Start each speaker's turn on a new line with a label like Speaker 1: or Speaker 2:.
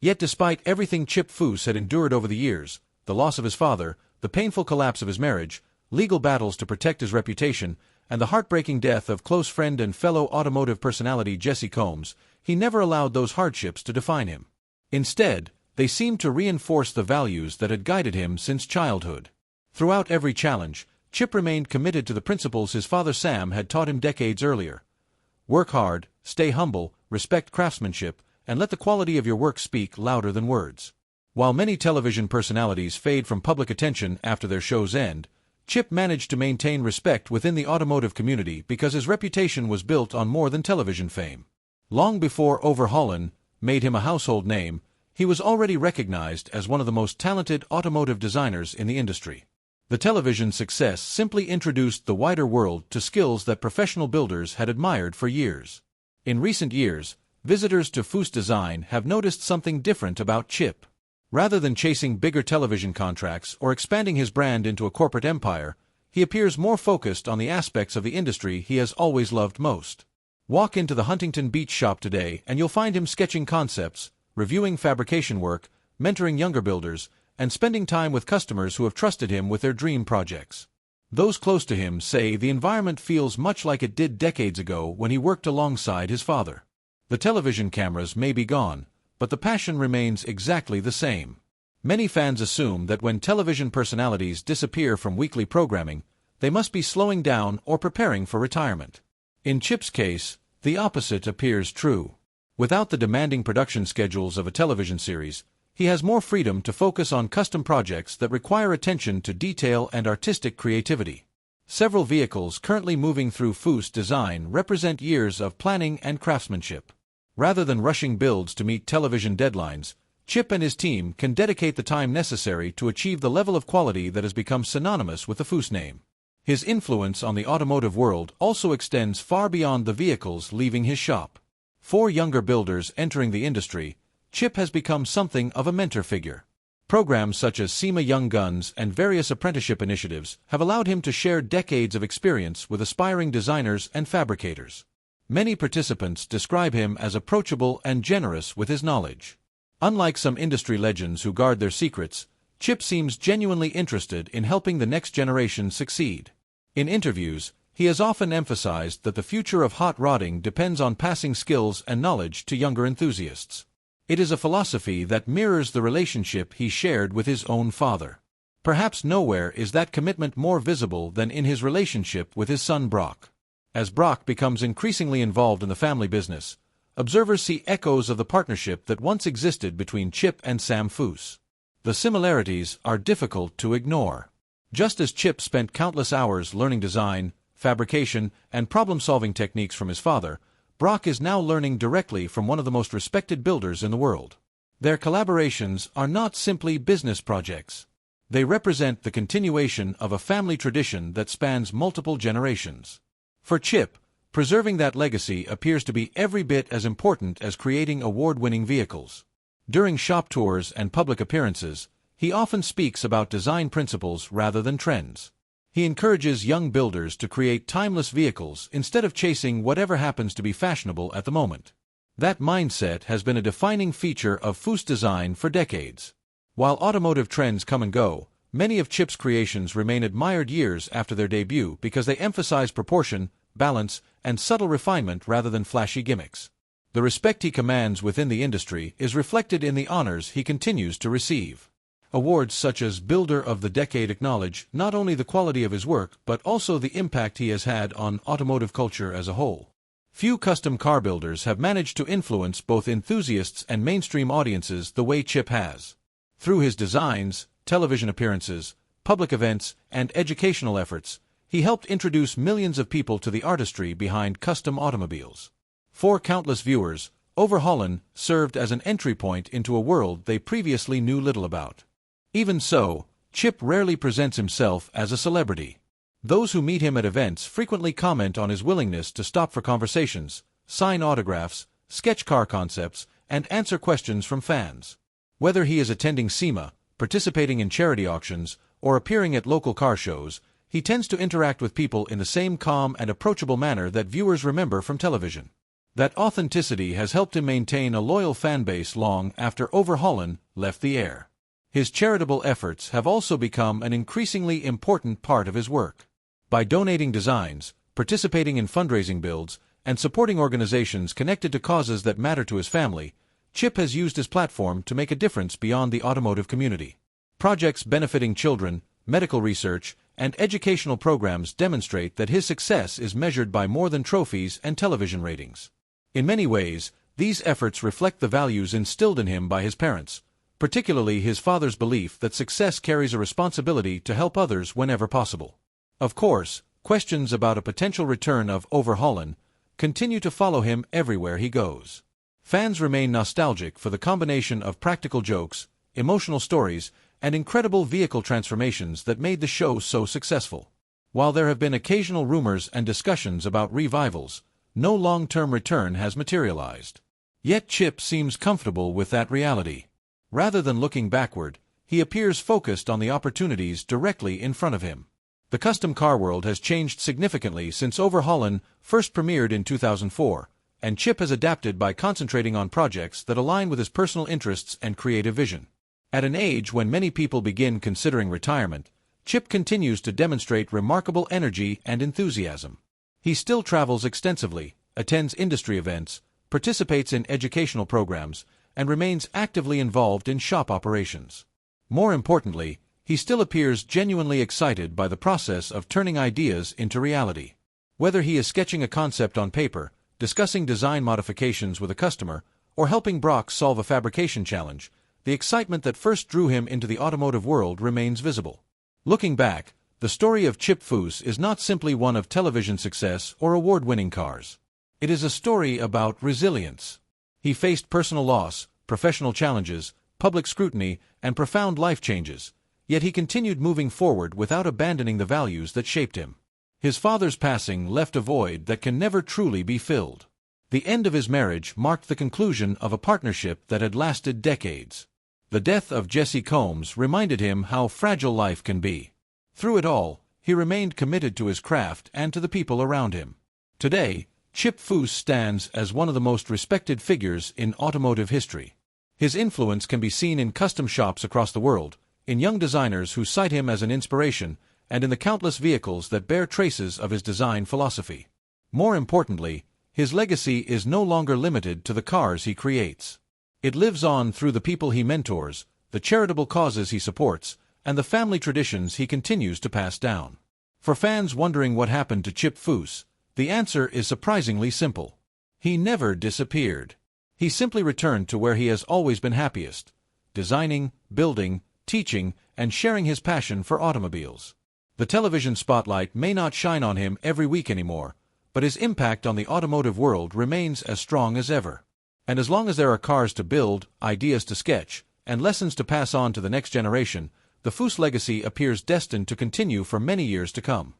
Speaker 1: Yet despite everything Chip Foose had endured over the years, the loss of his father, the painful collapse of his marriage, legal battles to protect his reputation, and the heartbreaking death of close friend and fellow automotive personality Jesse Combs, he never allowed those hardships to define him. Instead, they seemed to reinforce the values that had guided him since childhood. Throughout every challenge, Chip remained committed to the principles his father Sam had taught him decades earlier. Work hard, stay humble, respect craftsmanship, and let the quality of your work speak louder than words. While many television personalities fade from public attention after their shows end, Chip managed to maintain respect within the automotive community because his reputation was built on more than television fame. Long before Overhaulin made him a household name, he was already recognized as one of the most talented automotive designers in the industry. The television success simply introduced the wider world to skills that professional builders had admired for years. In recent years, visitors to Foose Design have noticed something different about Chip. Rather than chasing bigger television contracts or expanding his brand into a corporate empire, he appears more focused on the aspects of the industry he has always loved most. Walk into the Huntington Beach shop today and you'll find him sketching concepts, reviewing fabrication work, mentoring younger builders, and spending time with customers who have trusted him with their dream projects. Those close to him say the environment feels much like it did decades ago when he worked alongside his father. The television cameras may be gone, but the passion remains exactly the same. Many fans assume that when television personalities disappear from weekly programming, they must be slowing down or preparing for retirement. In Chip's case, the opposite appears true. Without the demanding production schedules of a television series, he has more freedom to focus on custom projects that require attention to detail and artistic creativity. Several vehicles currently moving through Foose Design represent years of planning and craftsmanship. Rather than rushing builds to meet television deadlines, Chip and his team can dedicate the time necessary to achieve the level of quality that has become synonymous with the Foose name. His influence on the automotive world also extends far beyond the vehicles leaving his shop. For younger builders entering the industry, Chip has become something of a mentor figure. Programs such as Cine Young Guns and various apprenticeship initiatives have allowed him to share decades of experience with aspiring designers and fabricators. Many participants describe him as approachable and generous with his knowledge. Unlike some industry legends who guard their secrets, Chip seems genuinely interested in helping the next generation succeed. In interviews, he has often emphasized that the future of hot rodding depends on passing skills and knowledge to younger enthusiasts. It is a philosophy that mirrors the relationship he shared with his own father. Perhaps nowhere is that commitment more visible than in his relationship with his son Brock. As Brock becomes increasingly involved in the family business, observers see echoes of the partnership that once existed between Chip and Sam Foose. The similarities are difficult to ignore. Just as Chip spent countless hours learning design, fabrication, and problem-solving techniques from his father, Brock is now learning directly from one of the most respected builders in the world. Their collaborations are not simply business projects. They represent the continuation of a family tradition that spans multiple generations. For Chip, preserving that legacy appears to be every bit as important as creating award-winning vehicles. During shop tours and public appearances, he often speaks about design principles rather than trends. He encourages young builders to create timeless vehicles instead of chasing whatever happens to be fashionable at the moment. That mindset has been a defining feature of Foose Design for decades. While automotive trends come and go, many of Chip's creations remain admired years after their debut because they emphasize proportion, balance, and subtle refinement rather than flashy gimmicks. The respect he commands within the industry is reflected in the honors he continues to receive. Awards such as Builder of the Decade acknowledge not only the quality of his work but also the impact he has had on automotive culture as a whole. Few custom car builders have managed to influence both enthusiasts and mainstream audiences the way Chip has. Through his designs, television appearances, public events, and educational efforts, he helped introduce millions of people to the artistry behind custom automobiles. For countless viewers, Overhaulin served as an entry point into a world they previously knew little about. Even so, Chip rarely presents himself as a celebrity. Those who meet him at events frequently comment on his willingness to stop for conversations, sign autographs, sketch car concepts, and answer questions from fans. Whether he is attending SEMA, participating in charity auctions, or appearing at local car shows, he tends to interact with people in the same calm and approachable manner that viewers remember from television. That authenticity has helped him maintain a loyal fan base long after Overhaulin left the air. His charitable efforts have also become an increasingly important part of his work. By donating designs, participating in fundraising builds, and supporting organizations connected to causes that matter to his family, Chip has used his platform to make a difference beyond the automotive community. Projects benefiting children, medical research, and educational programs demonstrate that his success is measured by more than trophies and television ratings. In many ways, these efforts reflect the values instilled in him by his parents, particularly his father's belief that success carries a responsibility to help others whenever possible. Of course, questions about a potential return of Overhaulin continue to follow him everywhere he goes. Fans remain nostalgic for the combination of practical jokes, emotional stories, and incredible vehicle transformations that made the show so successful. While there have been occasional rumors and discussions about revivals, no long-term return has materialized. Yet Chip seems comfortable with that reality. Rather than looking backward, he appears focused on the opportunities directly in front of him. The custom car world has changed significantly since Overhaulin first premiered in 2004, and Chip has adapted by concentrating on projects that align with his personal interests and creative vision. At an age when many people begin considering retirement, Chip continues to demonstrate remarkable energy and enthusiasm. He still travels extensively, attends industry events, participates in educational programs, and remains actively involved in shop operations. More importantly, he still appears genuinely excited by the process of turning ideas into reality. Whether he is sketching a concept on paper, discussing design modifications with a customer, or helping Brock solve a fabrication challenge, the excitement that first drew him into the automotive world remains visible. Looking back, the story of Chip Foose is not simply one of television success or award-winning cars. It is a story about resilience. He faced personal loss, professional challenges, public scrutiny, and profound life changes, yet he continued moving forward without abandoning the values that shaped him. His father's passing left a void that can never truly be filled. The end of his marriage marked the conclusion of a partnership that had lasted decades. The death of Jesse Combs reminded him how fragile life can be. Through it all, he remained committed to his craft and to the people around him. Today, Chip Foose stands as one of the most respected figures in automotive history. His influence can be seen in custom shops across the world, in young designers who cite him as an inspiration, and in the countless vehicles that bear traces of his design philosophy. More importantly, his legacy is no longer limited to the cars he creates. It lives on through the people he mentors, the charitable causes he supports, and the family traditions he continues to pass down. For fans wondering what happened to Chip Foose, the answer is surprisingly simple. He never disappeared. He simply returned to where he has always been happiest, designing, building, teaching, and sharing his passion for automobiles. The television spotlight may not shine on him every week anymore, but his impact on the automotive world remains as strong as ever. And as long as there are cars to build, ideas to sketch, and lessons to pass on to the next generation, the Foose legacy appears destined to continue for many years to come.